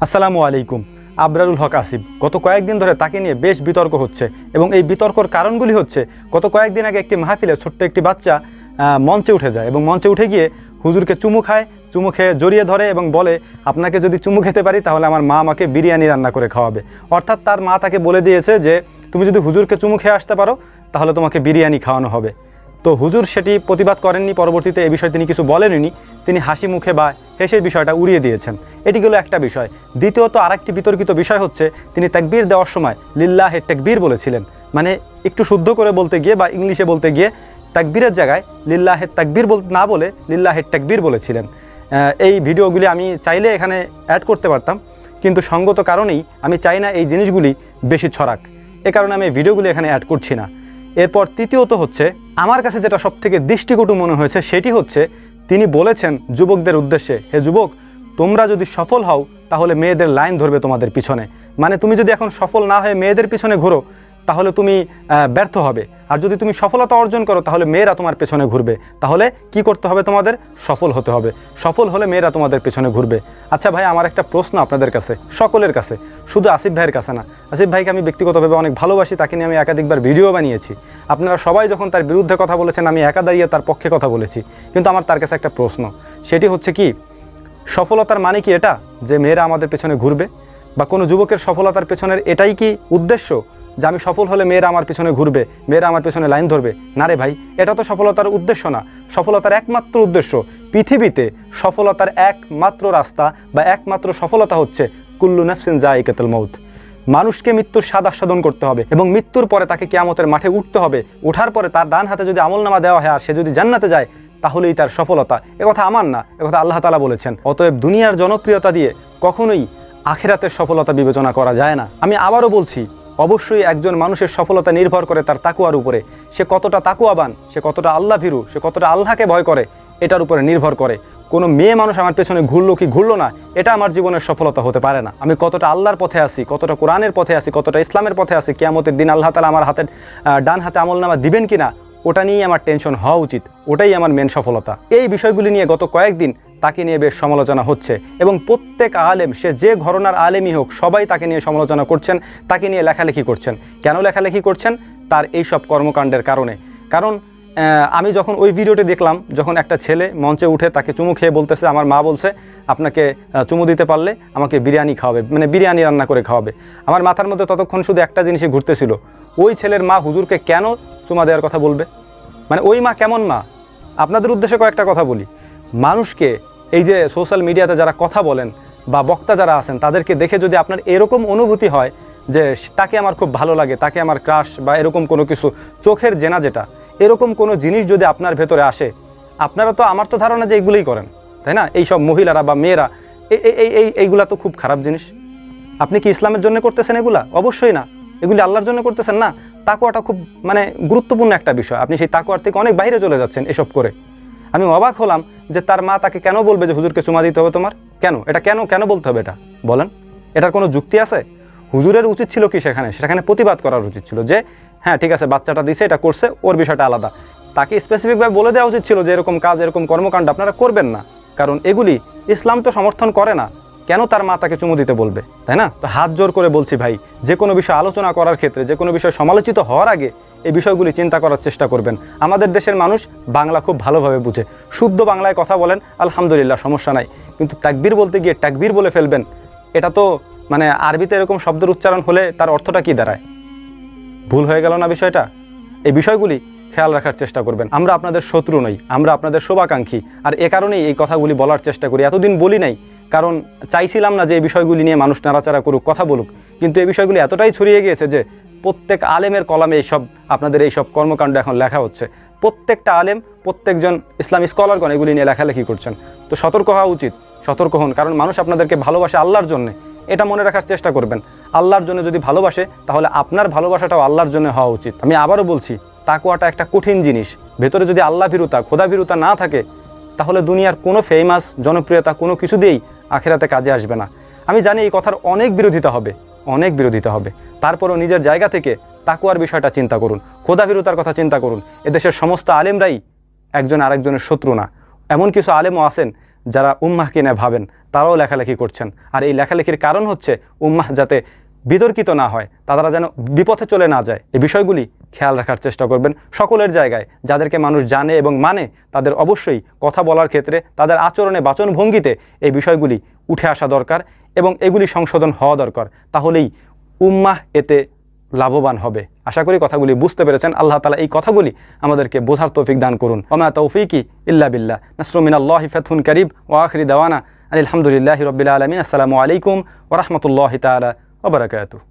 আসসালামু আলাইকুম। আবরারুল হক আসিফ গত কয়েকদিন ধরে তাকে নিয়ে বেশ বিতর্ক হচ্ছে এবং এই বিতর্কর কারণগুলি হচ্ছে গত কয়েকদিন আগে একটি মাহফিলে ছোট্ট একটি বাচ্চা মঞ্চে উঠে যায় এবং মঞ্চে উঠে গিয়ে হুজুরকে চুমু খায়, চুমু খেয়ে জড়িয়ে ধরে এবং বলে, আপনাকে যদি চুমু খেতে পারি তাহলে আমার মা আমাকে বিরিয়ানি রান্না করে খাওয়াবে। অর্থাৎ তার মা তাকে বলে দিয়েছে যে তুমি যদি হুজুরকে চুমু খেয়ে আসতে পারো তাহলে তোমাকে বিরিয়ানি খাওয়ানো হবে। তো হুজুর সেটি প্রতিবাদ করেননি, পরবর্তীতে এই বিষয়ে তিনি কিছু বলেননি, তিনি হাসি মুখে বা হেসে বিষয়টা উড়িয়ে দিয়েছেন। এটি গেল একটা বিষয়। দ্বিতীয়ত আরেকটি বিতর্কিত বিষয় হচ্ছে তিনি তাকবীর দেওয়ার সময় লিল্লাহে তাকবীর বলেছিলেন, মানে একটু শুদ্ধ করে বলতে গিয়ে বা ইংলিশে বলতে গিয়ে তাকবীরের জায়গায় লিল্লাহে তাকবীর না বলে লিল্লাহে তাকবীর বলেছিলেন। এই ভিডিওগুলি আমি চাইলে এখানে অ্যাড করতে পারতাম, কিন্তু সঙ্গত কারণেই আমি চাই না এই জিনিসগুলি বেশি ছড়াক, এ কারণে আমি ভিডিওগুলি এখানে অ্যাড করছি না। এরপর তৃতীয়ত হচ্ছে আমার কাছে যেটা সবথেকে দৃষ্টিকটু মনে হয়েছে সেটি হচ্ছে তিনি বলেছেন যুবকদের উদ্দেশ্যে, হে যুবক, তোমরা যদি সফল হও তাহলে মেয়েদের লাইন ধরবে তোমাদের পিছনে। মানে তুমি যদি এখন সফল না হয়ে মেয়েদের পিছনে ঘুরো তাহলে তুমি ব্যর্থ হবে, আর যদি তুমি সফলতা অর্জন করো তাহলে মেয়েরা তোমার পেছনে ঘুরবে। তাহলে কি করতে হবে? তোমাদের সফল হতে হবে, সফল হলে মেয়েরা তোমাদের পেছনে ঘুরবে। আচ্ছা ভাই, আমার একটা প্রশ্ন আপনাদের কাছে, সকলের কাছে, শুধু আসিফ ভাইয়ের কাছে না। আসিফ ভাইকে আমি ব্যক্তিগতভাবে অনেক ভালোবাসি, তাকে নিয়ে আমি একাধিকবার ভিডিও বানিয়েছি। আপনারা সবাই যখন তার বিরুদ্ধে কথা বলেছেন আমি একা দাঁড়িয়ে তার পক্ষে কথা বলেছি। কিন্তু আমার তার কাছে একটা প্রশ্ন, সেটি হচ্ছে কি, সফলতার মানে কি এটা যে মেয়েরা আমাদের পেছনে ঘুরবে? বা কোনো যুবকের সফলতার পেছনের এটাই কি উদ্দেশ্য যে আমি সফল হলে মেয়েরা আমার পেছনে ঘুরবে, মেয়েরা আমার পেছনে লাইন ধরবে? না রে ভাই, এটা তো সফলতার উদ্দেশ্য না। সফলতার একমাত্র উদ্দেশ্য, পৃথিবীতে সফলতার একমাত্র রাস্তা বা একমাত্র সফলতা হচ্ছে কুল্লু নাফসিন যায়িকাতুল মউত। মানুষকে মৃত্যুর স্বাদ আস্বাদন করতে হবে এবং মৃত্যুর পরে তাকে কিয়ামতের মাঠে উঠতে হবে। ওঠার পরে তার ডান হাতে যদি আমলনামা দেওয়া হয় আর সে যদি জান্নাতে যায় তাহলেই তার সফলতা। একথা আমার না, একথা আল্লাহ তাআলা বলেছেন। অতএব দুনিয়ার জনপ্রিয়তা দিয়ে কখনোই আখিরাতের সফলতা বিবেচনা করা যায় না। আমি আবারও বলছি, অবশ্যই একজন মানুষের সফলতা নির্ভর করে তার তাকুয়ার উপরে। সে কতটা তাকুয়াবান, সে কতটা আল্লাহ ভীরু, সে কতটা আল্লাহকে ভয় করে, এটার উপরে নির্ভর করে। কোনো মেয়ে মানুষ আমার পেছনে ঘুরলো কি ঘুরলো না, এটা আমার জীবনের সফলতা হতে পারে না। আমি কতটা আল্লাহর পথে আছি, কতটা কোরআনের পথে আছি, কতটা ইসলামের পথে আছি, কিয়ামতের দিন আল্লাহ তাআলা আমার হাতে ডান হাতে আমলনামা দিবেন কিনা, ওটা নিয়েই আমার টেনশন হওয়া উচিত। ওটাই আমার মেন সফলতা। এই বিষয়গুলি নিয়ে গত কয়েকদিন তাকে নিয়ে বেশ সমালোচনা হচ্ছে এবং প্রত্যেক আলেম, সে যে ঘরানার আলেমই হোক, সবাই তাকে নিয়ে সমালোচনা করছেন, তাকে নিয়ে লেখালেখি করছেন। কেন লেখালেখি করছেন? তার এইসব কর্মকাণ্ডের কারণে। কারণ আমি যখন ওই ভিডিওটি দেখলাম, যখন একটা ছেলে মঞ্চে উঠে তাকে চুমু খেয়ে বলতেছে, আমার মা বলছে আপনাকে চুমু দিতে পারলে আমাকে বিরিয়ানি খাওয়াবে, মানে বিরিয়ানি রান্না করে খাওয়াবে, আমার মাথার মধ্যে ততক্ষণ শুধু একটা জিনিসই ঘুরতেছিল, ওই ছেলের মা হুজুরকে কেন চুমা দেওয়ার কথা বলবে? মানে ওই মা কেমন মা? আপনাদের উদ্দেশ্যে কয়েকটা কথা বলি। মানুষকে এই যে সোশ্যাল মিডিয়াতে যারা কথা বলেন বা বক্তা যারা আছেন তাদেরকে দেখে যদি আপনার এরকম অনুভূতি হয় যে তাকে আমার খুব ভালো লাগে, তাকে আমার ক্রাশ বা এরকম কোনো কিছু, চোখের জেনা যেটা, এরকম কোনো জিনিস যদি আপনার ভেতরে আসে, আপনারা তো, আমার তো ধারণা যে এইগুলোই করেন, তাই না? এইসব মহিলারা বা মেয়েরা এইগুলা তো খুব খারাপ জিনিস। আপনি কি ইসলামের জন্য করতেছেন এগুলা? অবশ্যই না। এগুলি আল্লাহর জন্য করতেছেন না। তাকওয়াটা খুব মানে গুরুত্বপূর্ণ একটা বিষয়। আপনি সেই তাকওয়ার থেকে অনেক বাইরে চলে যাচ্ছেন এসব করে। আমি অবাক হলাম যে তার মা তাকে কেন বলবে যে হুজুরকে চুমা দিতে হবে তোমার? কেন এটা, কেন বলতে হবে এটা বলেন? এটার কোনো যুক্তি আছে? হুজুরের উচিত ছিল কি সেখানে প্রতিবাদ করার উচিত ছিল যে হ্যাঁ ঠিক আছে, বাচ্চাটা দিছে, এটা করছে, ওর বিষয়টা আলাদা। তাকে স্পেসিফিকভাবে বলে দেওয়া উচিত ছিল যে এরকম কাজ, এরকম কর্মকাণ্ড আপনারা করবেন না, কারণ এগুলি ইসলাম তো সমর্থন করে না। কেন তার মা তাকে চুমু দিতে বলবে, তাই না? তো হাত জোর করে বলছি ভাই, যে কোনো বিষয় আলোচনা করার ক্ষেত্রে, যে কোনো বিষয় সমালোচিত হওয়ার আগে এই বিষয়গুলি চিন্তা করার চেষ্টা করবেন। আমাদের দেশের মানুষ বাংলা খুব ভালোভাবে বুঝে, শুদ্ধ বাংলায় কথা বলেন, আলহামদুলিল্লাহ, সমস্যা নাই। কিন্তু তাকবীর বলতে গিয়ে তাকবীর বলে ফেলবেন, এটা তো মানে আরবিতে এরকম শব্দের উচ্চারণ হলে তার অর্থটা কি দাঁড়ায়? ভুল হয়ে গেল না বিষয়টা? এই বিষয়গুলি খেয়াল রাখার চেষ্টা করবেন। আমরা আপনাদের শত্রু নই, আমরা আপনাদের শুভাকাঙ্ক্ষী, আর এ কারণেই এই কথাগুলি বলার চেষ্টা করি। এতদিন বলি নাই কারণ চাইছিলাম না যে এই বিষয়গুলি নিয়ে মানুষ নাড়াচাড়া করুক, কথা বলুক, কিন্তু এই বিষয়গুলি এতটাই ছড়িয়ে গিয়েছে যে প্রত্যেক আলেমের কলামে এইসব আপনাদের এইসব কর্মকাণ্ড এখন লেখা হচ্ছে। প্রত্যেকটা আলেম, প্রত্যেকজন ইসলামী স্কলারগণ এগুলি নিয়ে লেখালেখি করছেন। তো সতর্ক হওয়া উচিত, সতর্ক হন, কারণ মানুষ আপনাদেরকে ভালোবাসে আল্লাহর জন্যে, এটা মনে রাখার চেষ্টা করবেন। আল্লাহর জন্য যদি ভালোবাসে তাহলে আপনার ভালোবাসাটাও আল্লাহর জন্য হওয়া উচিত। আমি আবারও বলছি, তাকওয়াটা একটা কঠিন জিনিস। ভেতরে যদি আল্লাহ ভীরুতা, খোদা ভীরুতা না থাকে তাহলে দুনিয়ার কোনো ফেমাস, জনপ্রিয়তা কোনো কিছু দিয়েই আখিরাতে কাজে আসবে না। আমি জানি এই কথার অনেক বিরোধিতা হবে, অনেক বিরোধিতা হবে, তারপরও নিজের জায়গা থেকে তাকওয়ার বিষয়টা চিন্তা করুন, খোদা ভীরুতার কথা চিন্তা করুন। এদেশের সমস্ত আলেমরাই একজন আরেকজনের শত্রু না। এমন কিছু আলেমও আছেন যারা উম্মাহকে নিয়ে ভাবেন তারাও লেখালেখি করছেন। আর এই লেখালেখির কারণ হচ্ছে উম্মাহ যাতে বিতর্কিত না হয়, তারা যেন বিপথে চলে না যায়, এই বিষয়গুলি খেয়াল রাখার চেষ্টা করবেন সকলের জায়গায়। যাদেরকে মানুষ জানে এবং মানে তাদের অবশ্যই কথা বলার ক্ষেত্রে তাদের আচরণে বাচনভঙ্গিতে এই বিষয়গুলি উঠে আসা দরকার এবং এগুলি সংশোধন হওয়া দরকার। তাহলেই উম্মাহ এতে লাভবান হবে। আশা করি কথাগুলি বুঝতে পেরেছেন। আল্লাহ তাআলা এই কথাগুলি আমাদেরকে বোঝার তৌফিক দান করুন। ওয়া মা তৌফিকি ইল্লা বিল্লাহ। নাসরুম মিনাল্লাহি ফাতহুন কারীব ওয়া আখিরি দাওয়ানা আলহামদুলিল্লাহি রাব্বিল আলামিন। আসসালামু আলাইকুম ওয়া রাহমাতুল্লাহি তাআলা ওয়া বারাকাতুহু।